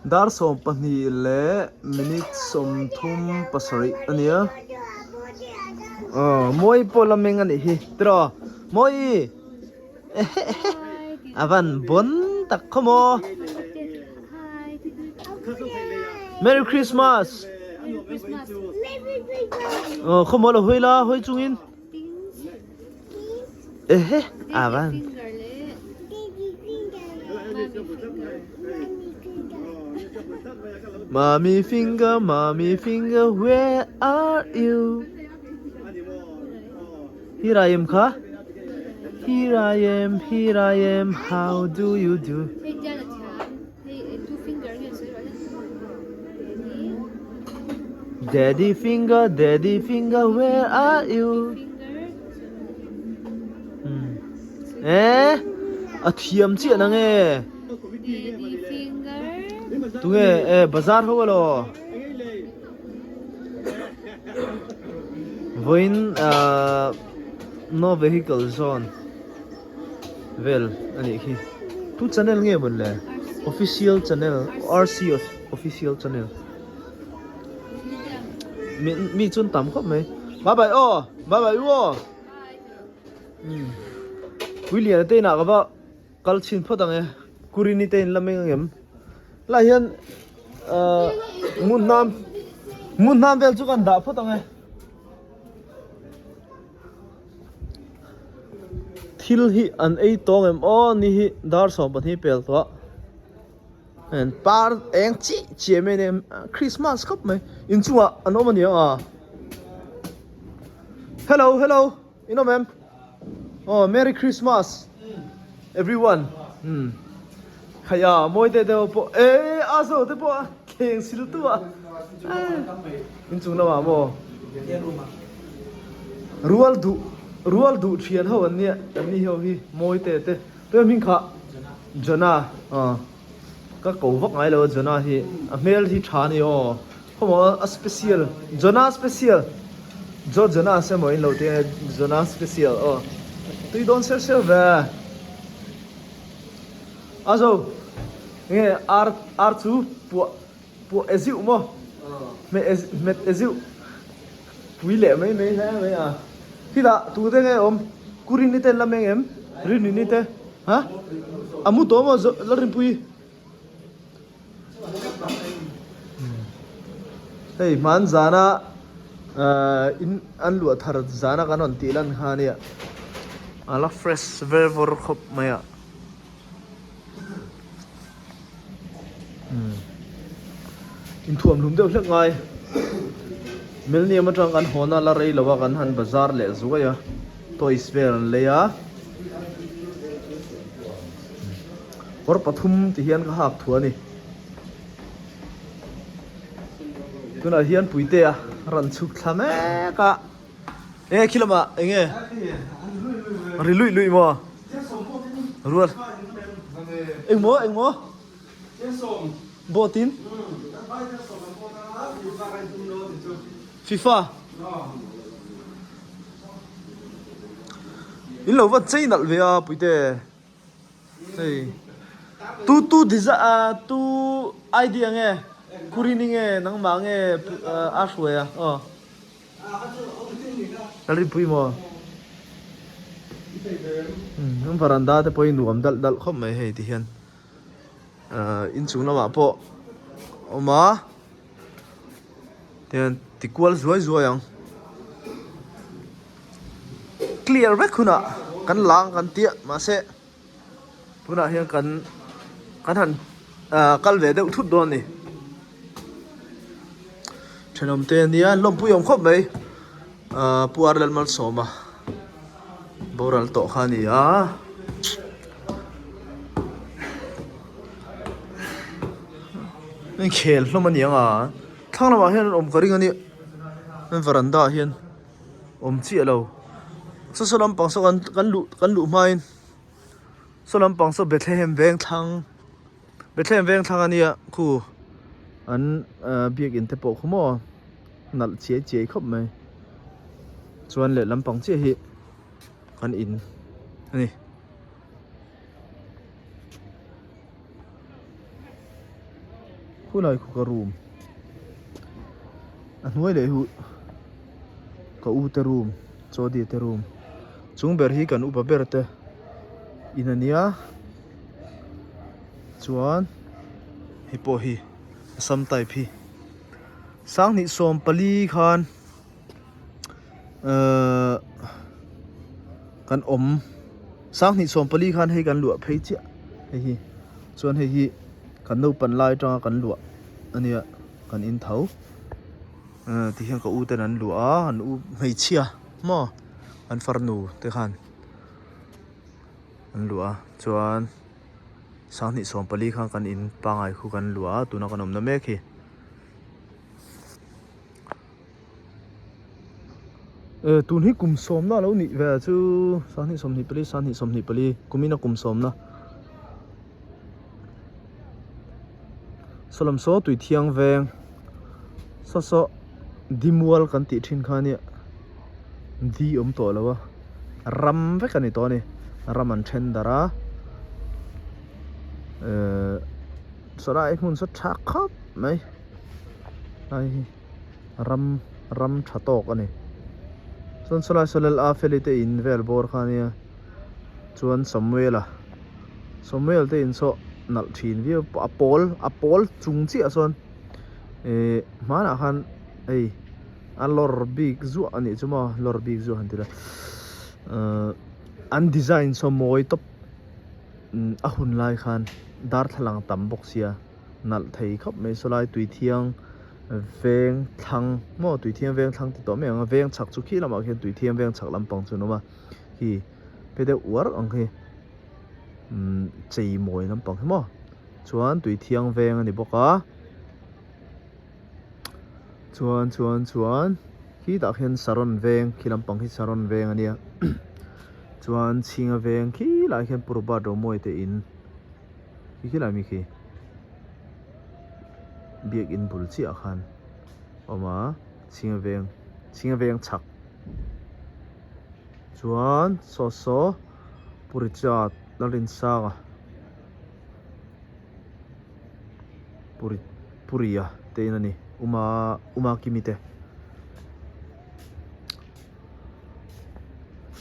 dar som pani le minute som thum pasari ania moi polameng ani hi tro moi avan bon tak khomo Merry Christmas khomo lo hoila hoi chungin avan Mommy finger, where are you? Here I am, ka? Here I am, how do you do? Daddy finger, where are you? A thiam chi na nge. Tu nge bazar ho lo. Voin no vehicle zone. Well, ani khi. Tu channel nge bon le. Official channel, RC official channel. Mi chun tam khop mai. Bye bye wo. William te na ka ba kal chin photang e kurini te lameng ngem. La hian mun nam vel chu kan da photang e. Thil hi an ei tong em o ni hi dar som pan hi pel to. And par eng chi me ne Christmas khop mai in chunga anom ani a. Hello. You know ma'am. Oh, Merry Christmas, everyone. Kaya moi te po. Aso te po. Keng sil tu a. In chung na mo. Rual du thian ho an ni ho hi moi te. Te min kha Jona. Ka ko vak ngai lo Jona hi. A mel hi thani o. Homo a special. Jona special. Jona se mo in lo te Jona special. Tu don't share về. Also, nghe R2 của Eziu mo. Met Eziu. Quý lệ mấy à. Thì đã tu thế nghe om. Kurin ni tên là mấy em. Rin ni tên. Hả? Amu to mo là rin pui. Hey man zana in an lua thar zana kanon tilan khania. Ala fresh vervor khop maya. In thuam lum deuh hlek ngai. Melni amatang kan hona la rei lawa kan han bazar le zuya. Toys fair le ya. Por pathum ti hian ka hak thua ni. Tuna hian puite a ran chuk thlame ka. Kilama enge. Lui mo. Ruột. Anh mo. Botin. FIFA. In lo vật chơi nal về à puite. Hey. Tu idea nghe. Kurini nghe nang ma nghe ashwe à. Nalri pui mo. Ang varanda te poi nuam dal khom mai hei ti hian in chung lama po oma ten tikwal zuai ang clear vek khuna kan lang kan tia ma se puna hian kan han kal ve deuh thut don ni thenom te nia lom puyom khop mai puar lal mal soma boral to khani a nên khel lo man yang a thang la ma hian om karing ani nên varanda hian om chi alo so lam pang so kan lu main so lam pang so Bethlehem veng thang ania khu an biak in te po khumo nal che khop mai chuan le lam pang che hi kan in ani khu này khu cả room anh nuôi để hu cả u te room cho đi te room chúng ber hi kan u ber te inania chuan hi po hi sam type hi sang ni som pali khan kan om sang ni som pali khan hei kan lua phei chia hei hi chuan hei hi kan no pan lai tanga kan lua ania kan in thau ti hian ka u ten an lua an u mei chia mo an farnu te khan an lua chuan sang ni som pali khan kan in pangai khu kan lua tuna kan om na mek hi tun hi kum som na lo ni ve chu sang ni som ni pali kumina kum som na solam so tui thiang veng so dimual kan ti thin khania di om to lawa ram ve kan ni to ni ram an then dara sarai hun sa thak khap mai ai ram thatok ani son solal a felite in vel bor khania chuan samuel te in so nal thin vi apol chung chi ason mana khan ei a lor big zu ani chuma lor big zu han tira an design so moi top a hun lai khan dar thalang tam box sia nal thei khop mai solai tui thiang veng thang mo tui thiang veng thang ti to me anga veng chak chu khi lama khen tui thiang veng chak lampang chu noma hi pede war ang hi chei moi lampang mo chuan tui thiang veng ani boka chuan khi da khen saron veng khi lampang hi saron veng ania chuan chinga veng khi lai khen purba do moi te in khi lai mi khi biak in bul chi akhan oma chinga veng chak chuan so purichat lalin saga puria te inani uma kimite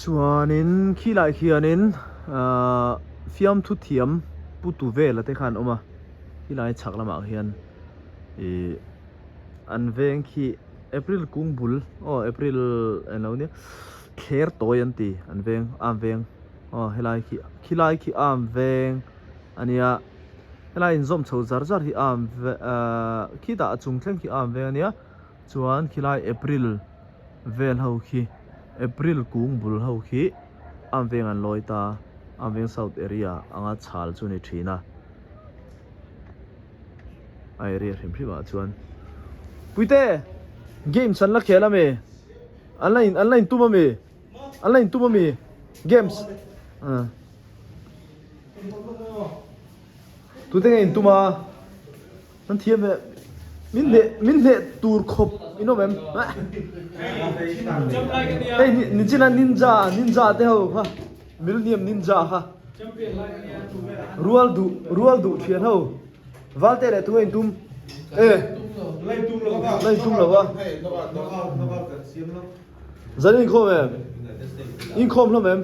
chuanin khilai khianin fiam thu thiam putu vela te khan oma khilai chak lama hian an veng khi april kung bul april eno ni kher toy an ti an veng am veng helai khi am veng ania helai in zom chho zar hi am khi da chung thleng khi am veng ania chuan khilai april vel ho khi april kung bul ho khi am veng an loita am veng south area anga chhal chu ni thina ai ria hrim hrim chuan puite game san la khela me online tuma me games tu te in tuma nan thiam me min le tur khop ino mem hey ninja te ho ha millennium ninja ha rual du thian ho valte le tu in tum lai tum lo wa zanin kho mem in khom lo mem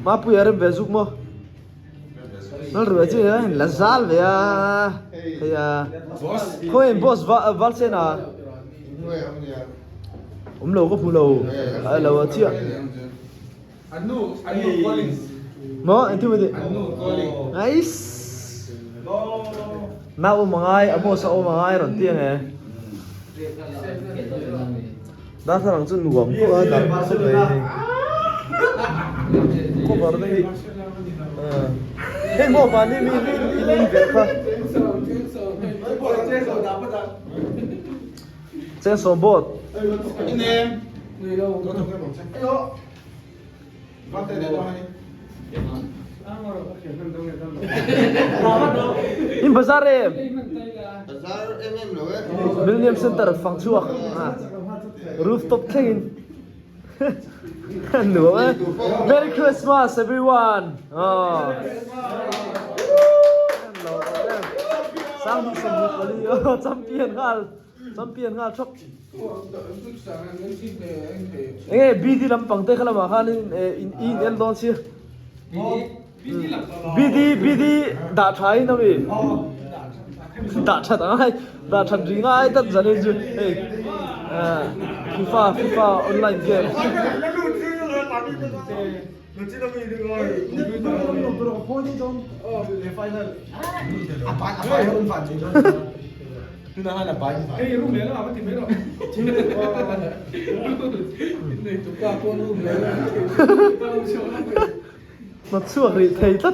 ma pu yarem bezuk mo nal ru chi la zal ve ya khoi boss valse na lo ko pu lo ai lo chi anu calling mo entu me nice na mangai amo sa mangai ron tiang da sarang chun nuam ko da se ve ko bar dei hey mo ba ni mi ve kha chen so bot inem in bazar Millennium Center phang chuak rooftop thing no Merry Christmas everyone sang đi sang đi đi champion nga chok nghe bidi lam pang te khala ma khan in el don si bidi da thai na mi da chat ai da chat ring ai tat jane ju FIFA online game nó chỉ là mình được rồi nó thôi đi trong để final phải hơn phản chỉ thứ hai là bài cái lúc đấy là tìm biết rồi này chúng ta con lúc đấy nó xua thì thầy tất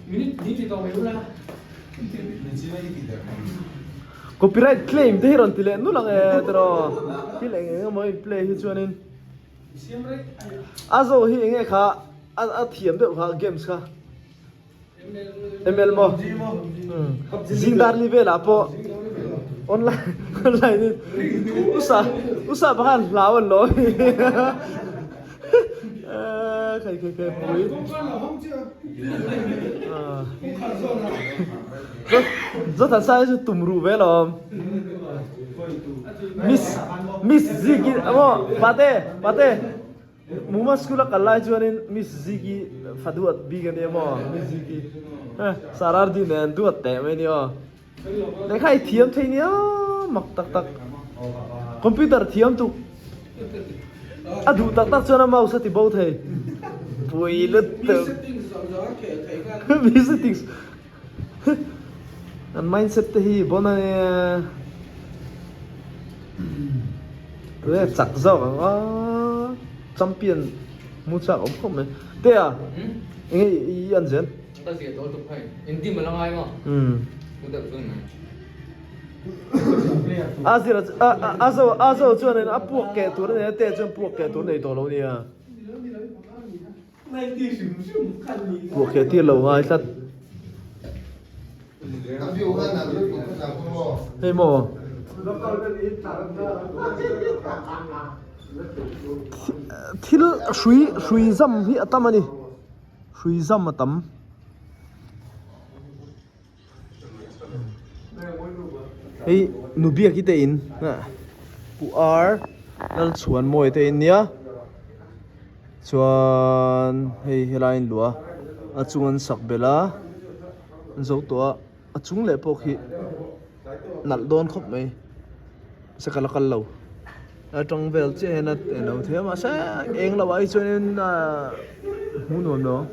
mình thì tao mấy ra copyright claim thế rồi thì lẽ nó là cái đó thì lẽ cái mới play hết cho nên azo hi nge kha a thiam de kha games kha ml mo zindar level apo online usa bahan lawan lo khai pui rất là sai tụm rù về lắm Miss Ziggy amo pate muma skula kallai chuanin Miss Ziggy faduat bigani amo Miss Ziggy sarar din an duat te me ni o lekhai thiam theini mak tak computer thiam tu adu tak chuan mouse ti bo thei pui lut mi settings an mindset te hi bona cái chặt rau à champion mua chặt ống không này thế à nghe ý ăn gì ta sẽ tổ tục hay in tim mà làm ai mà tôi tập tuần này azo cho nên áp buộc kẻ tuổi này tệ cho buộc kẻ tuổi này tổ lâu nè buộc kẻ tiền lâu ai thật hey mo thil shui zam hi atam ani shui zam atam hey nubia ki te in na pu ar nal chuan moi te in nia chuan hey helain lua a chungan sak bela zo to a chung le pok hi nal don khop mai sẽ cả là lâu ở trong về chứ là lâu thế mà sẽ em là vậy cho nên là muốn làm đó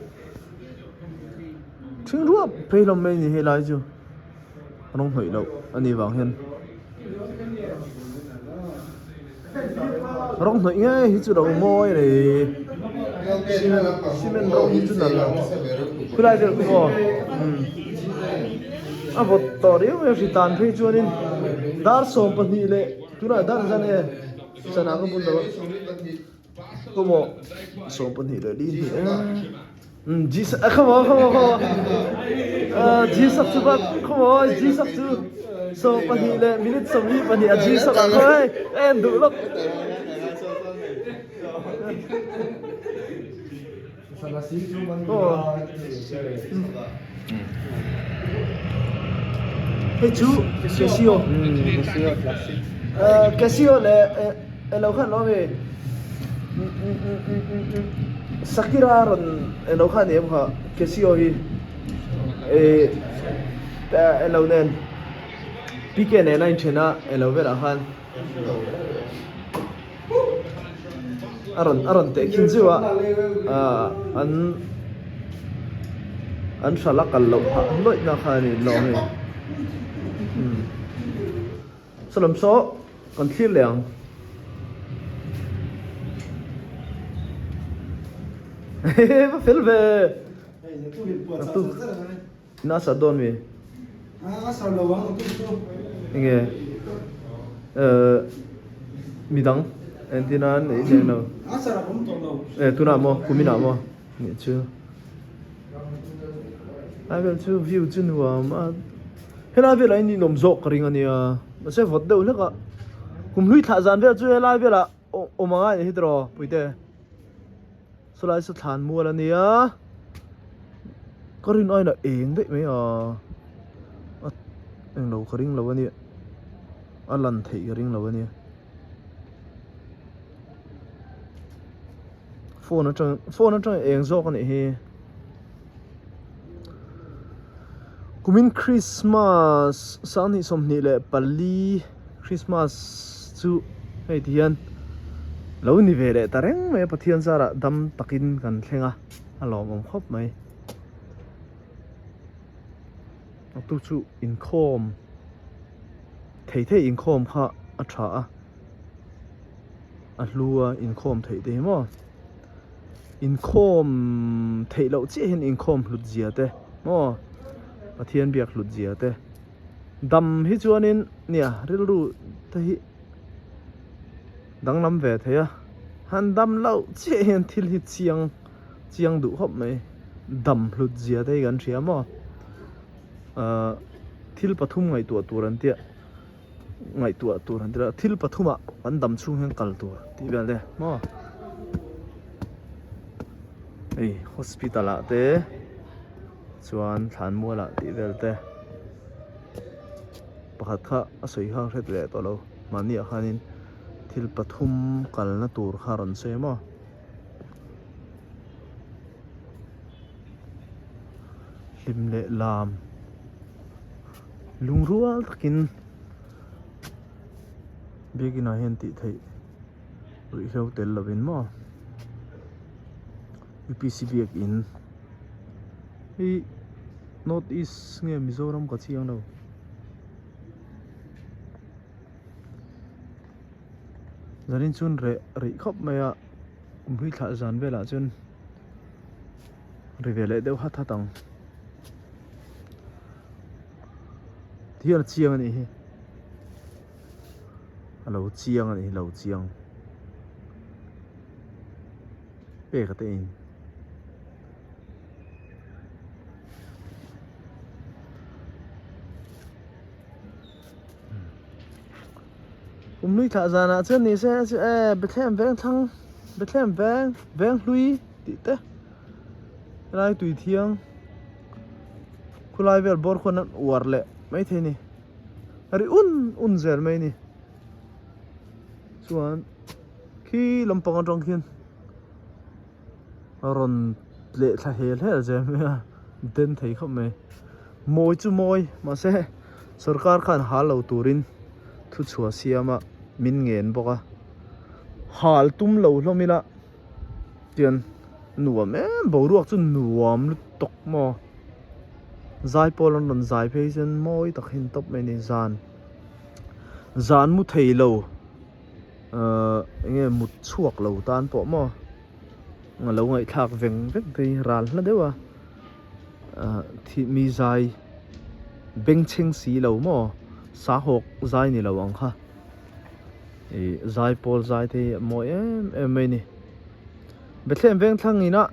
chuyện đó phải làm mấy gì hay lại chứ không phải đâu anh đi vào hiện không phải nghe hết chỗ đầu môi này xi men rong hết chỗ nào cứ lại được không à vợ tao đấy mà chỉ tàn phê cho nên dar som pani le tu na dar jane sana ko bun daw ko mo som pani le li ni ji sa come on ji sa tu ba come on ji sa tu som pani le minute som hi pani a ji sa ba oi en du lok sana si tu man hey chú Casio Casio là lâu khăn nói về Sakira rồi lâu khăn em hả Casio hi lâu nên PK này này chena lâu về là khăn aron te kin jiwa an shalak al lo ha loi na khani lo he salam so kan thil leng va fel ve tu na sa don mi sa lo wang tu nge midang antina nei nei no asara bom to no tu na mo kumina mo ni chu ai vel chu view chu nuwa ma hela vel ai ni nom zok ring ania ma se vot deu leka kum lui tha zan vel chu hela vel a o manga hi dro puite solai sa than mu la nia korin oi na eng de me a eng lo kharing lo ani alan thei ring lo ani phone atang eng zok ani hi kumin Christmas sani somni le pali Christmas chu hei thian lo ni ve le tareng me pathian zara dam takin kan thlenga alom om khop mai tu chu in khom thei in khom kha a tha a hlua in khom thei te mo in khom thei lo che hin in khom hlut zia te mo pathian biak hlut zia te dam hi chuanin nia rilru te hi danglam ve theya han dam lo che hin thil hi chiang du hop mai dam hlut zia te gan thia mo thil pathum ngai tu turan tia ngai tu turan tira thil pathuma an dam chung hen kal tur ti bel de mo ei hospital a te chuan thlan mua la ti bel te pakhat kha a soi hang hret le to lo mani a khanin thil pathum kal na tur kha ron se mo lim le lam lungrual takin begina hen ti thei ri hlo tel lovin mo UPC biak in hi north east nge Mizoram ka chiang lo zarin chun re khop maya kumhui thla zan vela chun ri vele deuh ha thatang thiar chiang ani hi alo chiang ani lo chiang pe ka te in nui thả ra nè chân này sẽ Bethlehem veng thăng Bethlehem veng lui tị té lai tùy thiêng khu lai về bor khu năn uar lệ mấy thế này ari un zer mấy này chuan khi lampang trong khiên ron lệ thà hel hết rồi mẹ den thấy không mày môi chú môi mà sẽ sarkar khan halo turin thu chua siama min ngen boka hal tum lo hlomila tian nuam boruak chu nuam lu tok mo zai polon ron zai pheisen moi takhin top mai ni zan mu thei lo nge mut chuak lo tan po mo ngalo ngai thak veng vek dei ral la dewa thi mi zai beng cheng si lo mo sa hok zai ni lo ang kha zai pol zai the mo em mai ni Bethlehem veng thang ina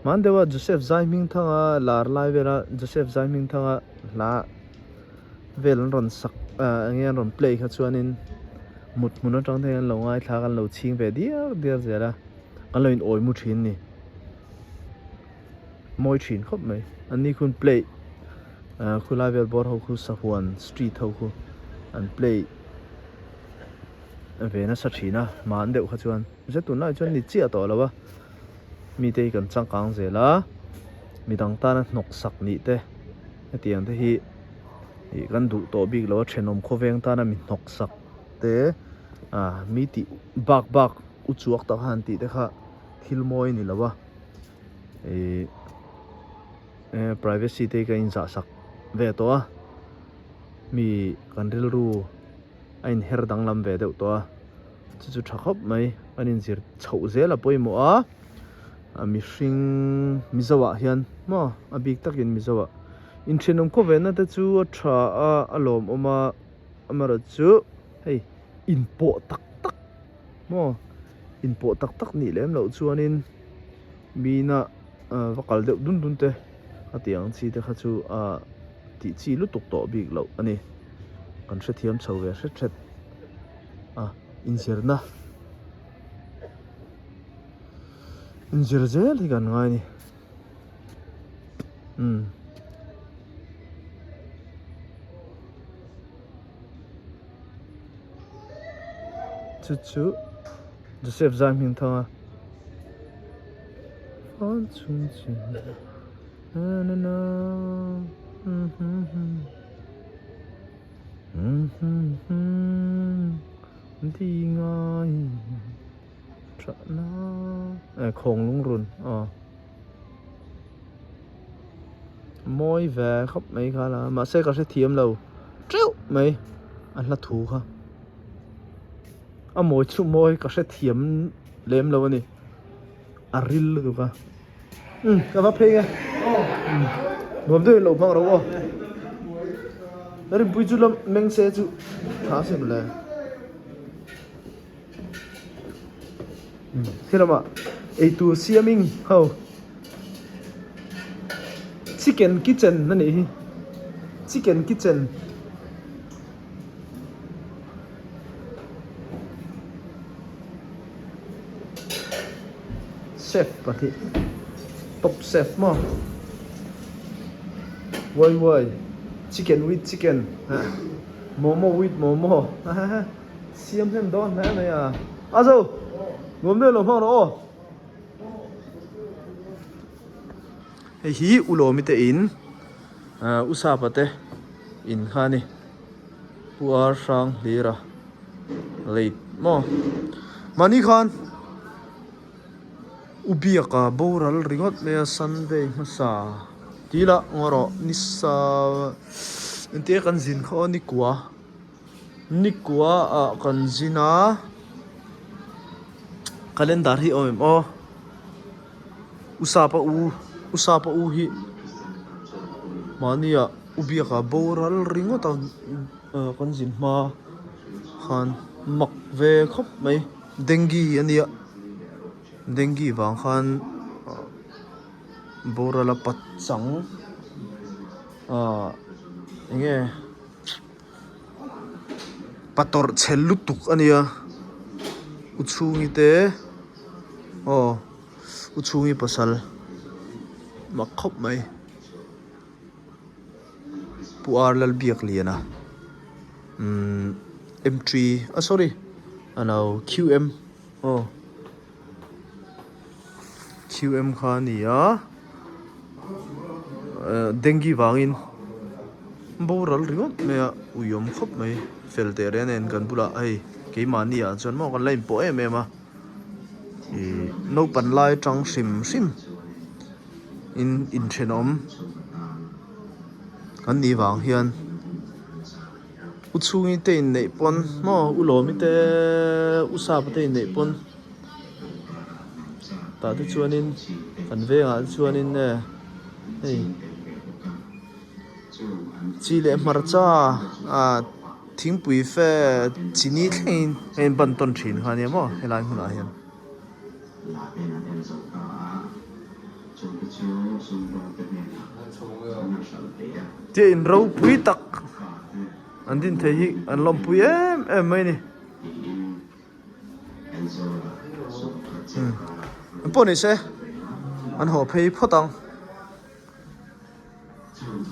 man dewa Joseph zai ming thanga lar lai vera Joseph zai ming thanga la vel ron sak nge ron play kha chuanin mut mun atang the lo ngai thla kan lo ching ve dia zera kan lo in oi mu thin ni moi thin khop mai ani kun play khulai vel bor ho khu sahuan street ho khu an play ve na sa thina man deuh kha chuan zetun lai chuan ni chia to lawa mi te kan changkang zela midang ta na nok sak ni te atiang te hi kan du to big lo thenom khoveng ta na mi nok sak te mi ti bak uchuak ta han ti te kha thilmoi ni lawa privacy te ka in za sak ve to mi kan ril ru ain her dang lam ve deuh to chu thakop mai anin zir chho zela poimo mi hring mizawa hian mo abik takin mizawa in thenom ko ve na te chu a tha alom oma amara chu hei in po tak mo in po tak ni lem lo chuanin mi na vakal deuh dun te atiang chi te kha chu ti chi lu tuk to bik lo ani kan hre thiam chho ve hret in zirna in zir zel hi kan ngai ni chú chú Joseph Zam hình thong Phán chung chung na na na đi ngay trở na khổng lung run môi về khóc mấy khá là mà sẽ có sẽ thiếm lâu trêu mấy anh là thú ha môi chút môi có sẽ thiếm lem lâu này ril được cả cái vấp phê nghe bấm tôi lâu phong đâu đấy bùi chú lắm mình sẽ chú thả xem là thế nào mà ấy tu xiêm mình hầu chicken kitchen nè nè chicken kitchen chef berarti top chef mah woi chicken with chicken momo with momo xiêm thêm đón thế này à alo ngồi đây làm phong đó hi ulo mi te in usapa te in khani puar sang lira late mo mani khan ubiaka boral ringot me sanve masa tila ngoro nisa ente kan zin kho nikwa kan zina kalendar hi o usapa u hi mania ubiaka boral ringot kan zin ma khan mak ve khop mai dengi ania dengi wang khan borala patchang nge pator chellutuk ania uchungi te uchungi pasal makhop mai puar lal biak liana M3 sorry anau QM QM khania dengi wangin boral ringot me uyom khop mai filteren en kan bula ai ke mania chon mo kan lain po em ma no pan lai tang sim in thenom kan ni wang hian uchungi te nei pon mo ulomi te usap te nei pon ta te chuanin kan venga chuanin ne hei chile marcha thingpui fe chini thlin en banton thin khania mo helai huna hian te in ro pui tak an din the hi an lom pui em mai ni poni se an ho phei photang